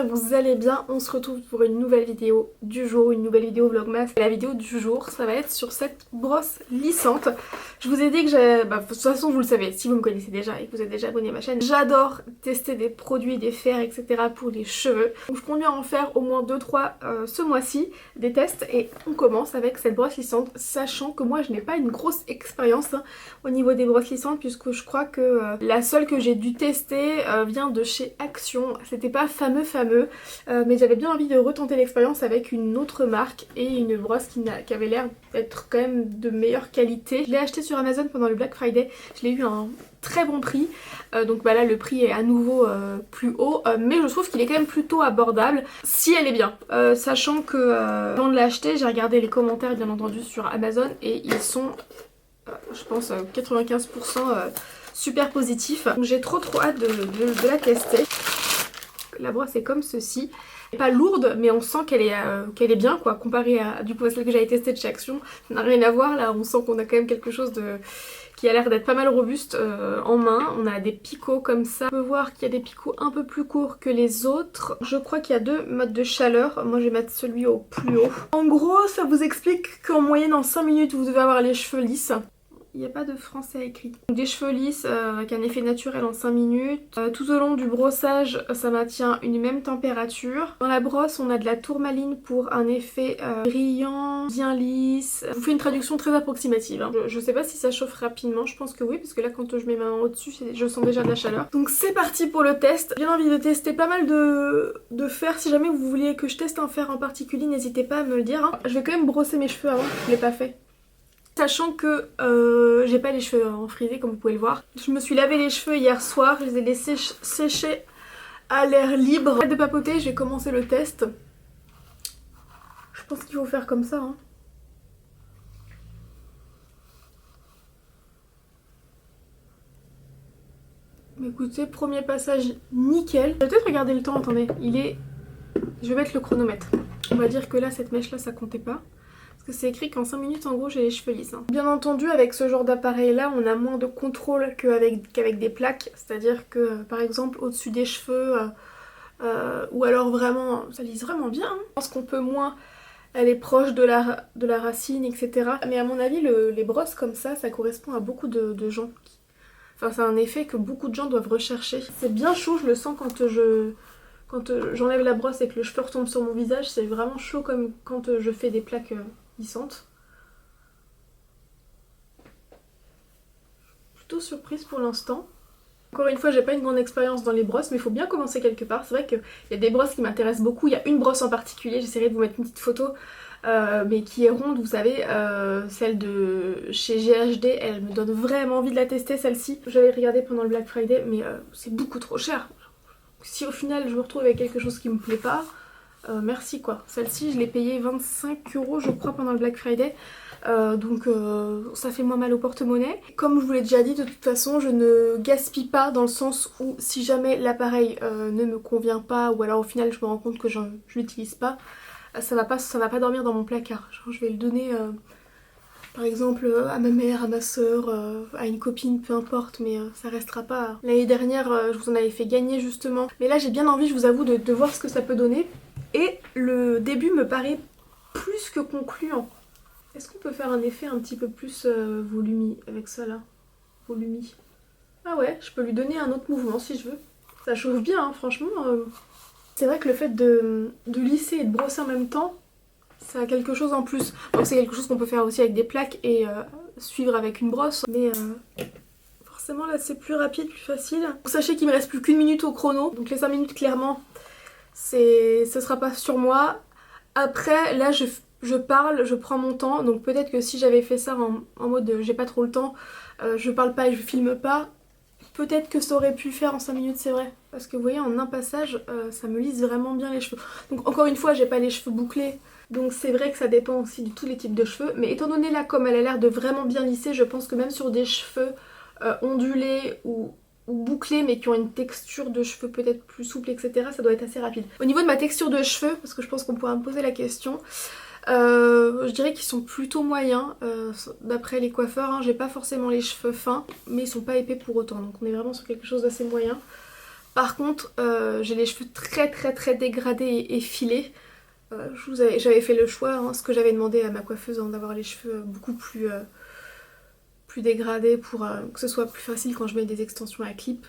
j'espère que vous allez bien. On se retrouve pour une nouvelle vidéo du jour, une nouvelle vidéo vlogmas. Et la vidéo du jour, ça va être sur cette brosse lissante. Je vous ai dit que j'ai... de toute façon vous le savez, si vous me connaissez déjà et que vous êtes déjà abonné à ma chaîne, j'adore tester des produits, des fers, etc. pour les cheveux. Donc je compte bien en faire au moins 2-3 ce mois-ci, des tests. Et on commence avec cette brosse lissante, sachant que moi je n'ai pas une grosse expérience au niveau des brosses lissantes, puisque je crois que la seule que j'ai dû tester vient de chez Action. C'était pas fameux, mais j'avais bien envie de retenter l'expérience avec une autre marque et une brosse qui avait l'air d'être quand même de meilleure qualité. Je l'ai acheté sur Amazon pendant le Black Friday, je l'ai eu à un très bon prix, donc là le prix est à nouveau plus haut, mais je trouve qu'il est quand même plutôt abordable si elle est bien, sachant que avant de l'acheter j'ai regardé les commentaires bien entendu sur Amazon et ils sont je pense 95% super positifs, donc j'ai trop hâte de la tester. La brosse est comme ceci, pas lourde mais on sent qu'elle est bien quoi, comparée à du coup à celle que j'avais testée de chez Action. Ça n'a rien à voir, là on sent qu'on a quand même quelque chose qui a l'air d'être pas mal robuste en main. On a des picots comme ça, on peut voir qu'il y a des picots un peu plus courts que les autres. Je crois qu'il y a deux modes de chaleur, moi je vais mettre celui au plus haut. En gros ça vous explique qu'en moyenne en 5 minutes vous devez avoir les cheveux lisses. Il n'y a pas de français écrit. Des cheveux lisses avec un effet naturel en 5 minutes. Tout au long du brossage, ça maintient une même température. Dans la brosse, on a de la tourmaline pour un effet brillant, bien lisse. Je vous fais une traduction très approximative. Hein. Je sais pas si ça chauffe rapidement, je pense que oui, parce que là quand je mets ma main au-dessus, je sens déjà de la chaleur. Donc c'est parti pour le test. J'ai envie de tester pas mal de fers. Si jamais vous vouliez que je teste un fer en particulier, n'hésitez pas à me le dire. Hein. Je vais quand même brosser mes cheveux avant, je l'ai pas fait. Sachant que j'ai pas les cheveux en frisé comme vous pouvez le voir. Je me suis lavé les cheveux hier soir, je les ai laissés sécher à l'air libre. Arrête de papoter, j'ai commencé le test. Je pense qu'il faut faire comme ça. Hein. Mais écoutez, premier passage nickel. Je vais peut-être regarder le temps, attendez. Je vais mettre le chronomètre. On va dire que là, cette mèche là, ça comptait pas. Parce que c'est écrit qu'en 5 minutes en gros j'ai les cheveux lisses. Hein. Bien entendu avec ce genre d'appareil là on a moins de contrôle qu'avec des plaques. C'est-à-dire que par exemple au-dessus des cheveux ou alors vraiment ça lisse vraiment bien. Hein. Je pense qu'on peut moins aller proche de la racine etc. Mais à mon avis les brosses comme ça correspond à beaucoup de gens. Enfin c'est un effet que beaucoup de gens doivent rechercher. C'est bien chaud, je le sens quand j'enlève la brosse et que le cheveu retombe sur mon visage. C'est vraiment chaud comme quand je fais des plaques lissantes. Plutôt surprise pour l'instant. Encore une fois, j'ai pas une grande expérience dans les brosses, mais il faut bien commencer quelque part. C'est vrai qu'il y a des brosses qui m'intéressent beaucoup. Il y a une brosse en particulier, j'essaierai de vous mettre une petite photo, mais qui est ronde, vous savez, celle de chez GHD. Elle me donne vraiment envie de la tester, celle-ci. J'avais regardé pendant le Black Friday, mais c'est beaucoup trop cher. Si au final je me retrouve avec quelque chose qui me plaît pas, merci quoi. Celle-ci je l'ai payée 25 € je crois pendant le Black Friday, donc ça fait moins mal au porte-monnaie. Comme je vous l'ai déjà dit, de toute façon je ne gaspille pas dans le sens où si jamais l'appareil ne me convient pas ou alors au final je me rends compte que je l'utilise pas, ça va pas dormir dans mon placard. Genre, je vais le donner par exemple à ma mère, à ma soeur, à une copine, peu importe, mais ça restera pas. L'année dernière je vous en avais fait gagner justement, mais là j'ai bien envie, je vous avoue, de voir ce que ça peut donner. Et le début me paraît plus que concluant. Est-ce qu'on peut faire un effet un petit peu plus volumi avec ça là? Volumi. Ah ouais, je peux lui donner un autre mouvement si je veux. Ça chauffe bien hein, franchement. C'est vrai que le fait de lisser et de brosser en même temps, ça a quelque chose en plus. Donc c'est quelque chose qu'on peut faire aussi avec des plaques et suivre avec une brosse. Mais forcément là c'est plus rapide, plus facile. Sachez qu'il me reste plus qu'une minute au chrono. Donc les 5 minutes clairement, ce sera pas sur moi. Après là je parle, je prends mon temps. Donc peut-être que si j'avais fait ça en mode j'ai pas trop le temps, je parle pas et je filme pas, peut-être que ça aurait pu le faire en 5 minutes, c'est vrai. Parce que vous voyez en un passage ça me lisse vraiment bien les cheveux. Donc encore une fois j'ai pas les cheveux bouclés. Donc c'est vrai que ça dépend aussi de tous les types de cheveux. Mais étant donné là comme elle a l'air de vraiment bien lisser, je pense que même sur des cheveux ondulés ou bouclés mais qui ont une texture de cheveux peut-être plus souple etc, ça doit être assez rapide. Au niveau de ma texture de cheveux, parce que je pense qu'on pourra me poser la question, je dirais qu'ils sont plutôt moyens d'après les coiffeurs. Hein. J'ai pas forcément les cheveux fins mais ils sont pas épais pour autant. Donc on est vraiment sur quelque chose d'assez moyen. Par contre j'ai les cheveux très dégradés et filés. J'avais fait le choix, hein, ce que j'avais demandé à ma coiffeuse, hein, d'avoir les cheveux beaucoup plus dégradés pour que ce soit plus facile quand je mets des extensions à clip.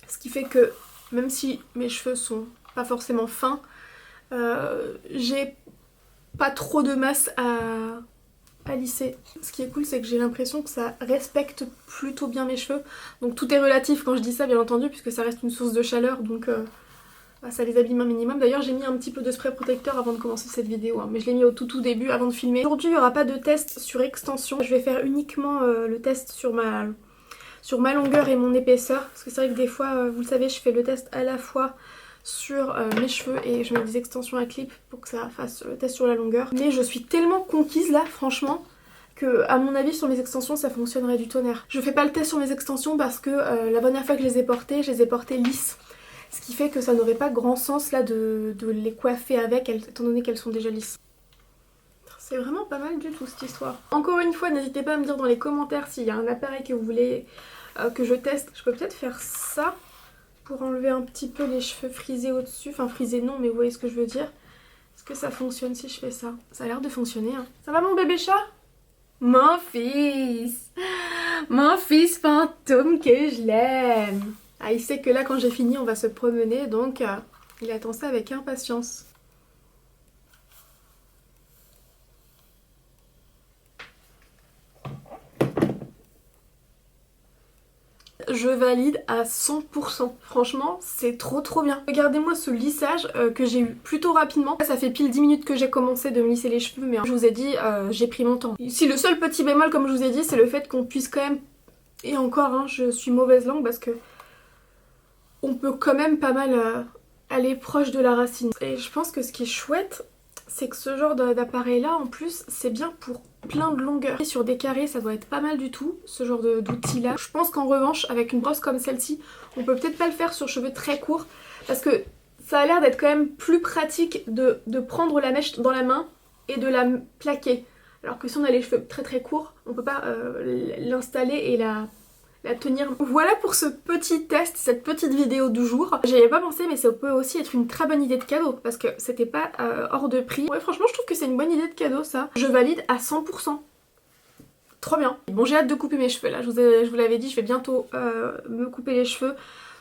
Ce qui fait que même si mes cheveux sont pas forcément fins, j'ai pas trop de masse à lisser. Ce qui est cool, c'est que j'ai l'impression que ça respecte plutôt bien mes cheveux. Donc tout est relatif quand je dis ça, bien entendu, puisque ça reste une source de chaleur, donc ça les abîme un minimum. D'ailleurs j'ai mis un petit peu de spray protecteur avant de commencer cette vidéo, hein, mais je l'ai mis au tout début avant de filmer. Aujourd'hui il n'y aura pas de test sur extension, je vais faire uniquement le test sur ma longueur et mon épaisseur. Parce que c'est vrai que des fois, vous le savez, je fais le test à la fois sur mes cheveux et je mets des extensions à clip pour que ça fasse le test sur la longueur. Mais je suis tellement conquise là, franchement, que à mon avis sur mes extensions ça fonctionnerait du tonnerre. Je fais pas le test sur mes extensions parce que la dernière fois que je les ai portées lisses. Ce qui fait que ça n'aurait pas grand sens là de les coiffer avec, étant donné qu'elles sont déjà lisses. C'est vraiment pas mal du tout cette histoire. Encore une fois, n'hésitez pas à me dire dans les commentaires s'il y a un appareil que vous voulez que je teste. Je peux peut-être faire ça pour enlever un petit peu les cheveux frisés au-dessus. Enfin frisés non, mais vous voyez ce que je veux dire. Est-ce que ça fonctionne si je fais ça? Ça a l'air de fonctionner, hein. Ça va mon bébé chat? Mon fils! Mon fils fantôme que je l'aime! Ah, il sait que là quand j'ai fini on va se promener, donc il attend ça avec impatience. Je valide à 100%. Franchement, c'est trop bien. Regardez-moi ce lissage que j'ai eu plutôt rapidement. Ça fait pile 10 minutes que j'ai commencé de me lisser les cheveux, mais je vous ai dit, j'ai pris mon temps. Ici, le seul petit bémol, comme je vous ai dit, c'est le fait qu'on puisse quand même... Et encore, hein, je suis mauvaise langue parce que... On peut quand même pas mal aller proche de la racine. Et je pense que ce qui est chouette, c'est que ce genre d'appareil là en plus c'est bien pour plein de longueurs. Et sur des carrés ça doit être pas mal du tout, ce genre d'outil là. Je pense qu'en revanche avec une brosse comme celle-ci, on peut peut-être pas le faire sur cheveux très courts parce que ça a l'air d'être quand même plus pratique de prendre la mèche dans la main et de la plaquer. Alors que si on a les cheveux très courts, on peut pas l'installer et la tenir. Voilà pour ce petit test, cette petite vidéo du jour. J'y avais pas pensé mais ça peut aussi être une très bonne idée de cadeau parce que c'était pas hors de prix. Ouais franchement je trouve que c'est une bonne idée de cadeau ça. Je valide à 100%. Trop bien. Bon j'ai hâte de couper mes cheveux là, je vous l'avais dit, je vais bientôt me couper les cheveux.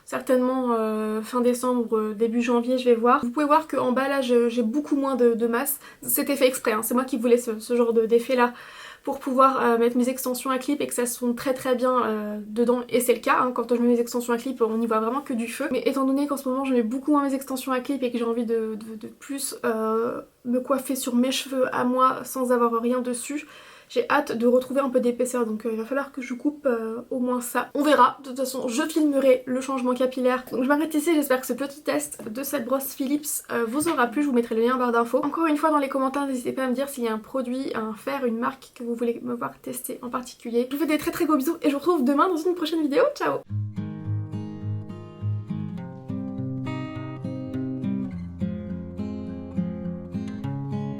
Certainement fin décembre, début janvier, je vais voir. Vous pouvez voir qu'en bas là j'ai beaucoup moins de masse. C'était fait exprès, hein. C'est moi qui voulais ce genre d'effet là pour pouvoir mettre mes extensions à clip et que ça sonne très bien dedans. Et c'est le cas, hein. Quand je mets mes extensions à clip on y voit vraiment que du feu. Mais étant donné qu'en ce moment je mets beaucoup moins mes extensions à clip et que j'ai envie de plus me coiffer sur mes cheveux à moi sans avoir rien dessus, j'ai hâte de retrouver un peu d'épaisseur, donc il va falloir que je coupe au moins ça. On verra, de toute façon je filmerai le changement capillaire. Donc je m'arrête ici, j'espère que ce petit test de cette brosse Philips vous aura plu, je vous mettrai le lien en barre d'infos. Encore une fois dans les commentaires, n'hésitez pas à me dire s'il y a un produit, un fer, une marque que vous voulez me voir tester en particulier. Je vous fais des très gros bisous et je vous retrouve demain dans une prochaine vidéo, ciao!